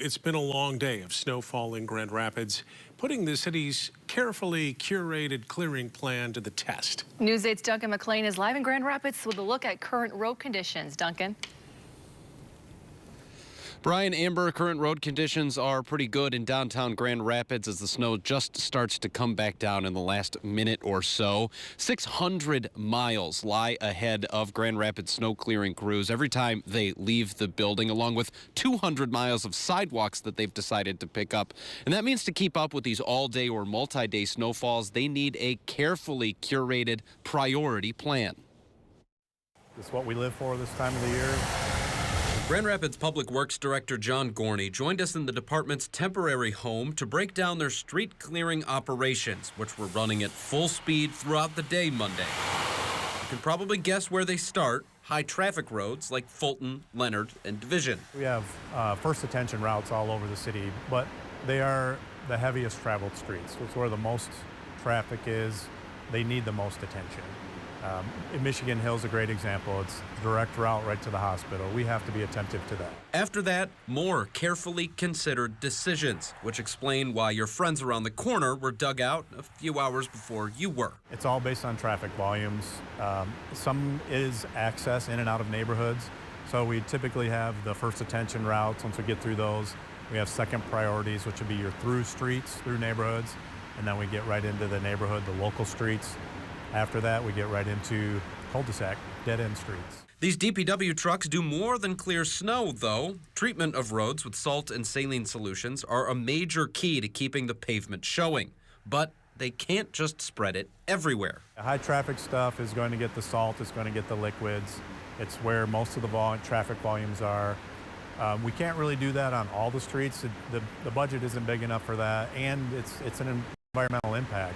It's been a long day of snowfall in Grand Rapids, putting the city's carefully curated clearing plan to the test. News 8's Duncan McLean is live in Grand Rapids with a look at current road conditions. Duncan. Brian, Amber, current road conditions are pretty good in downtown Grand Rapids as the snow just starts to come back down in the last minute or so. 600 miles lie ahead of Grand Rapids snow clearing crews every time they leave the building, along with 200 miles of sidewalks that they've decided to pick up. And that means to keep up with these all-day or multi-day snowfalls, they need a carefully curated priority plan. This is what we live for this time of the year. Grand Rapids Public Works Director John Gorney joined us in the department's temporary home to break down their street clearing operations, which were running at full speed throughout the day Monday. You can probably guess where they start: high traffic roads like Fulton, Leonard, and Division. We have first attention routes all over the city, but they are the heaviest traveled streets. It's where the most traffic is. They need the most attention. Michigan Hill's a great example. It's a direct route right to the hospital. We have to be attentive to that. After that, more carefully considered decisions, which explain why your friends around the corner were dug out a few hours before you were. It's all based on traffic volumes. Some is access in and out of neighborhoods. So we typically have the first attention routes. Once we get through those, we have second priorities, which would be your through streets, through neighborhoods. And then we get right into the neighborhood, the local streets. After that, we get right into cul-de-sac, dead-end streets. These DPW trucks do more than clear snow, though. Treatment of roads with salt and saline solutions are a major key to keeping the pavement showing. But they can't just spread it everywhere. High traffic stuff is going to get the salt, it's going to get the liquids. It's where most of the traffic volumes are. We can't really do that on all the streets. The budget isn't big enough for that, and it's an environmental impact.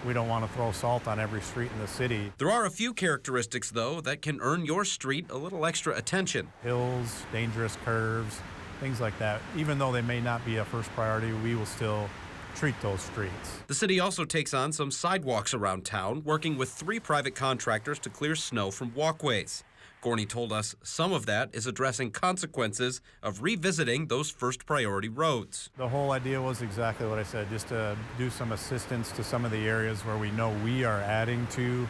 We don't want to throw salt on every street in the city. There are a few characteristics, though, that can earn your street a little extra attention. Hills, dangerous curves, things like that. Even though they may not be a first priority, we will still treat those streets. The city also takes on some sidewalks around town, working with 3 private contractors to clear snow from walkways. Gorney told us some of that is addressing consequences of revisiting those first priority roads. The whole idea was exactly what I said, just to do some assistance to some of the areas where we know we are adding to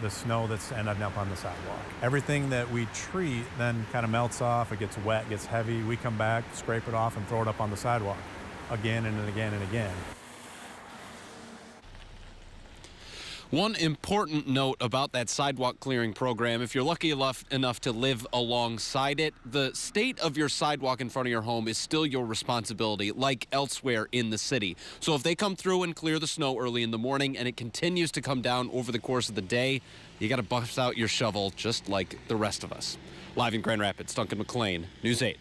the snow that's ended up on the sidewalk. Everything that we treat then kind of melts off, it gets wet, gets heavy. We come back, scrape it off, and throw it up on the sidewalk again and again and again. One important note about that sidewalk clearing program: if you're lucky enough to live alongside it, the state of your sidewalk in front of your home is still your responsibility, like elsewhere in the city. So if they come through and clear the snow early in the morning and it continues to come down over the course of the day, you got to bust out your shovel just like the rest of us. Live in Grand Rapids, Duncan McLean, News 8.